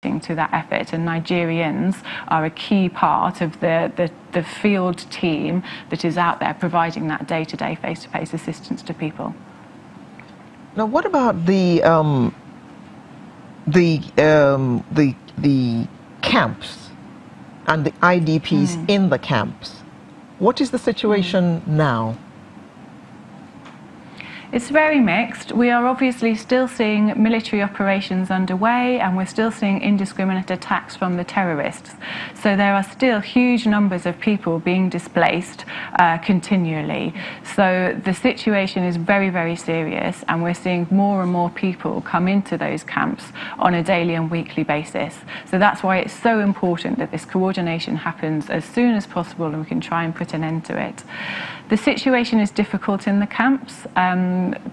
to that effort, and Nigerians are a key part of the field team that is out there providing that day-to-day face-to-face assistance to people. Now, what about the camps and the IDPs in the camps? What is the situation now? It's very mixed. We are obviously still seeing military operations underway, and we're still seeing indiscriminate attacks from the terrorists. So there are still huge numbers of people being displaced continually. So the situation is very, very serious, and we're seeing more and more people come into those camps on a daily and weekly basis. So that's why it's so important that this coordination happens as soon as possible and we can try and put an end to it. The situation is difficult in the camps.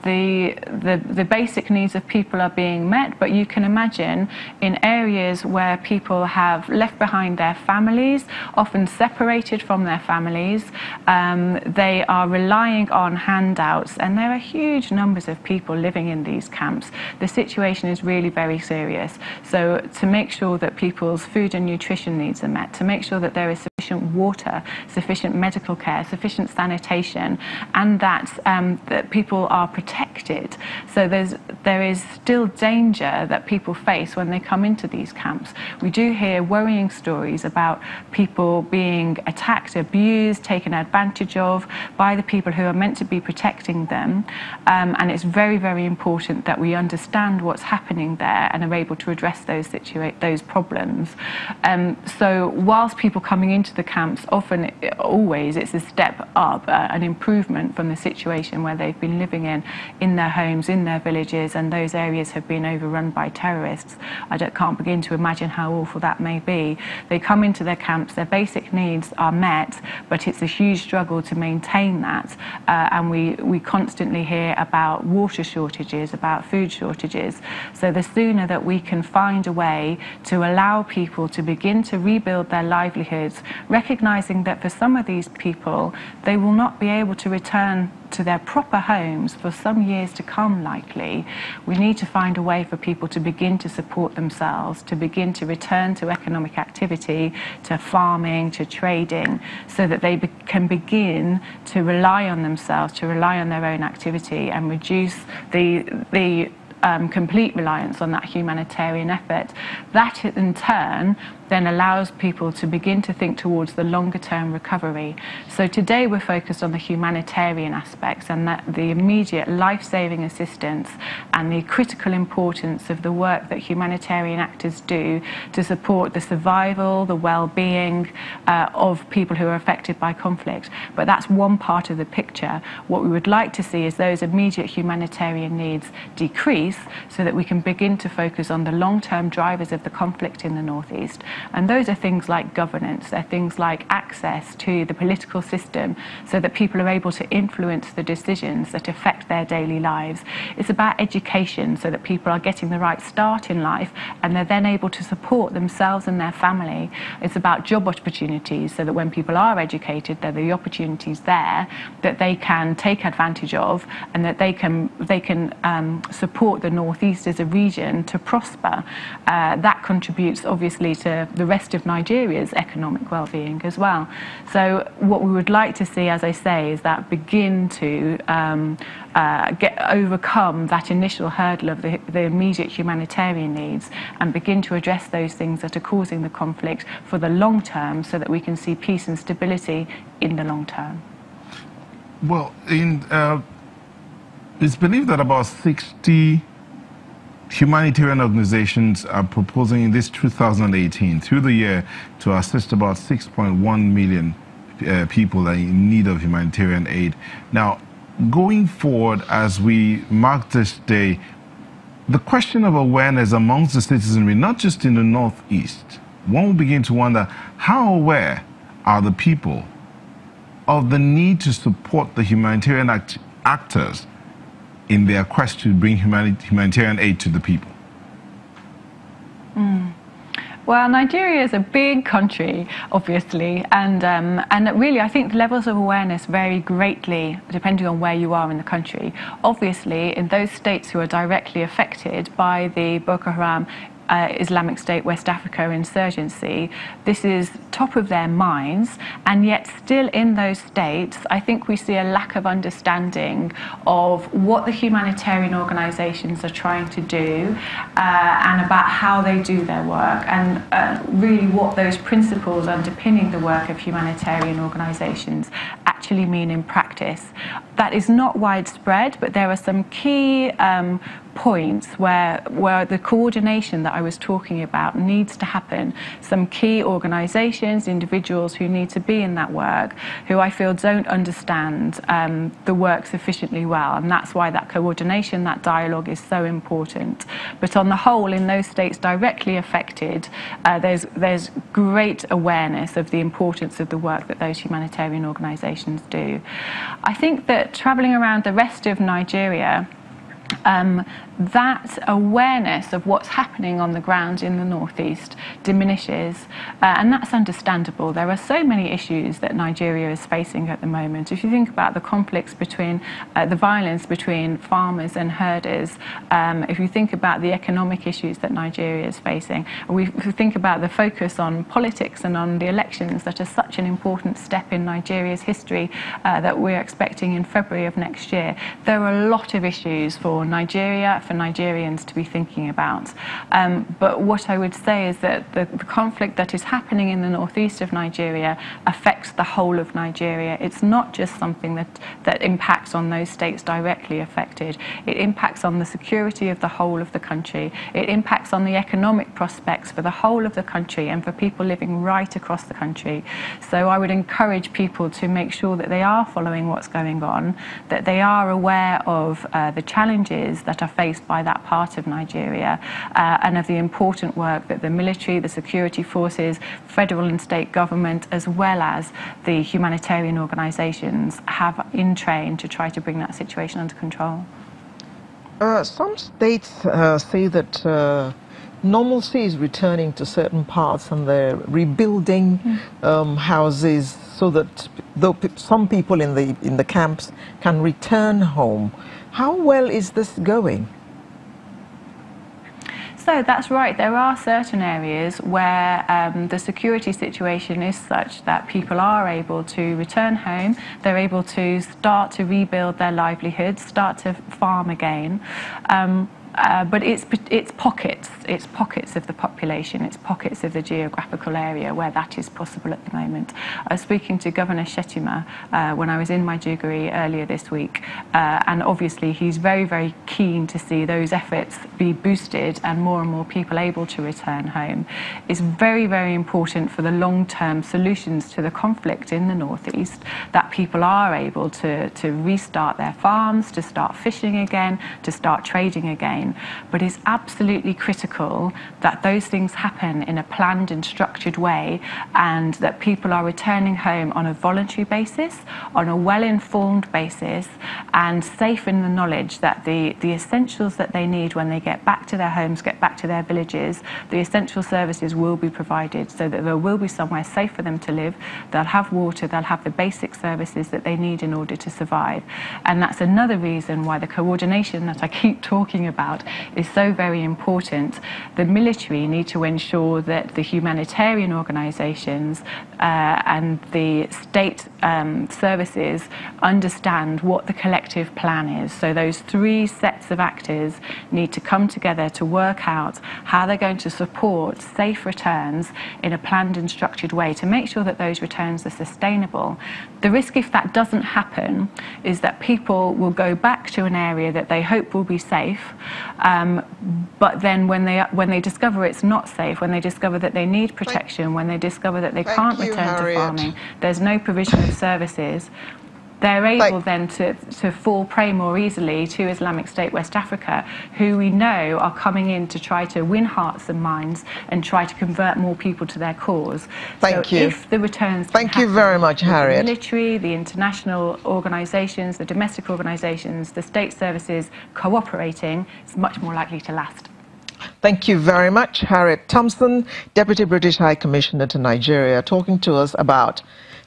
The basic needs of people are being met, but you can imagine in areas where people have left behind their families, often separated from their families, they are relying on handouts, and there are huge numbers of people living in these camps. The situation is really very serious. So to make sure that people's food and nutrition needs are met, to make sure that there is sufficient water, sufficient medical care, sufficient sanitation, and that people are protected. So there is still danger that people face when they come into these camps. We do hear worrying stories about people being attacked, abused, taken advantage of by the people who are meant to be protecting them, and it's very, very important that we understand what's happening there and are able to address those problems. So whilst people coming into the camps, often, always, it's a step up, an improvement from the situation where they've been living in their homes, in their villages, and those areas have been overrun by terrorists. I can't begin to imagine how awful that may be. They come into their camps, their basic needs are met, but it's a huge struggle to maintain that, and we constantly hear about water shortages, about food shortages. So the sooner that we can find a way to allow people to begin to rebuild their livelihoods, recognizing that for some of these people, they will not be able to return to their proper homes for some years to come, likely. We need to find a way for people to begin to support themselves, to begin to return to economic activity, to farming, to trading, so that they can begin to rely on themselves, to rely on their own activity, and reduce the complete reliance on that humanitarian effort. That in turn then allows people to begin to think towards the longer term recovery. So today we're focused on the humanitarian aspects and the immediate life-saving assistance and the critical importance of the work that humanitarian actors do to support the survival, the well-being of people who are affected by conflict. But that's one part of the picture. What we would like to see is those immediate humanitarian needs decrease so that we can begin to focus on the long-term drivers of the conflict in the Northeast. And those are things like governance, they're things like access to the political system so that people are able to influence the decisions that affect their daily lives. It's about education so that people are getting the right start in life and they're then able to support themselves and their family. It's about job opportunities so that when people are educated, there are the opportunities there that they can take advantage of and that they can support the Northeast as a region to prosper. That contributes obviously to the rest of Nigeria's economic well-being as well. So what we would like to see, as I say, is that begin to overcome that initial hurdle of the immediate humanitarian needs and begin to address those things that are causing the conflict for the long term so that we can see peace and stability in the long term. Well, it's believed that about 60 humanitarian organizations are proposing in this 2018 through the year to assist about 6.1 million people that are in need of humanitarian aid. Now, going forward as we mark this day, the question of awareness amongst the citizenry, not just in the Northeast, one will begin to wonder how aware are the people of the need to support the humanitarian actors in their quest to bring humanitarian aid to the people? Well, Nigeria is a big country, obviously, and really I think the levels of awareness vary greatly depending on where you are in the country. Obviously, in those states who are directly affected by the Boko Haram Islamic State West Africa insurgency. This is top of their minds, and yet still in those states, I think we see a lack of understanding of what the humanitarian organisations are trying to do and about how they do their work, and really what those principles underpinning the work of humanitarian organisations actually mean in practice. That is not widespread, but there are some key points where the coordination that I was talking about needs to happen. Some key organisations, individuals who need to be in that work, who I feel don't understand the work sufficiently well, and that's why that coordination, that dialogue is so important. But on the whole, in those states directly affected, there's great awareness of the importance of the work that those humanitarian organisations do. I think that travelling around the rest of Nigeria, that awareness of what's happening on the ground in the northeast diminishes, and that's understandable. There are so many issues that Nigeria is facing at the moment. If you think about the conflicts between, the violence between farmers and herders, if you think about the economic issues that Nigeria is facing, if we think about the focus on politics and on the elections that are such an important step in Nigeria's history that we're expecting in February of next year, there are a lot of issues for Nigeria, for Nigerians to be thinking about. But what I would say is that the conflict that is happening in the northeast of Nigeria affects the whole of Nigeria. It's not just something that impacts on those states directly affected. It impacts on the security of the whole of the country. It impacts on the economic prospects for the whole of the country and for people living right across the country. So I would encourage people to make sure that they are following what's going on, that they are aware of the challenges that are faced by that part of Nigeria, and of the important work that the military, the security forces, federal and state government, as well as the humanitarian organisations have in train to try to bring that situation under control. Some states say that normalcy is returning to certain parts and they're rebuilding houses so that some people in the camps can return home. How well is this going? So that's right. There are certain areas where the security situation is such that people are able to return home. They're able to start to rebuild their livelihoods, start to farm again. But it's pockets. It's pockets of the population. It's pockets of the geographical area where that is possible at the moment. I was speaking to Governor Shettima when I was in Maiduguri earlier this week, and obviously he's very, very keen to see those efforts be boosted and more people able to return home. It's very, very important for the long-term solutions to the conflict in the northeast that people are able to restart their farms, to start fishing again, to start trading again. But it's absolutely critical that those things happen in a planned and structured way, and that people are returning home on a voluntary basis, on a well-informed basis, and safe in the knowledge that the essentials that they need when they get back to their homes, get back to their villages, the essential services will be provided so that there will be somewhere safe for them to live. They'll have water, they'll have the basic services that they need in order to survive. And that's another reason why the coordination that I keep talking about is so very important. The military need to ensure that the humanitarian organisations and the state services understand what the collective plan is. So those three sets of actors need to come together to work out how they're going to support safe returns in a planned and structured way to make sure that those returns are sustainable. The risk, if that doesn't happen, is that people will go back to an area that they hope will be safe, but then when they discover it's not safe, when they discover that they need protection, when they discover that they can't return to farming, there's no provision of services, they're able then to fall prey more easily to Islamic State West Africa, who we know are coming in to try to win hearts and minds and try to convert more people to their cause. Thank you. If the returns Thank you very much, Harriet. The military, the international organisations, the domestic organisations, the state services cooperating, it's much more likely to last. Thank you very much, Harriet Thompson, Deputy British High Commissioner to Nigeria, talking to us about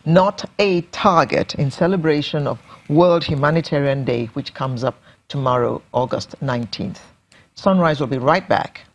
Not a Target in celebration of World Humanitarian Day, which comes up tomorrow, August 19th. Sunrise will be right back.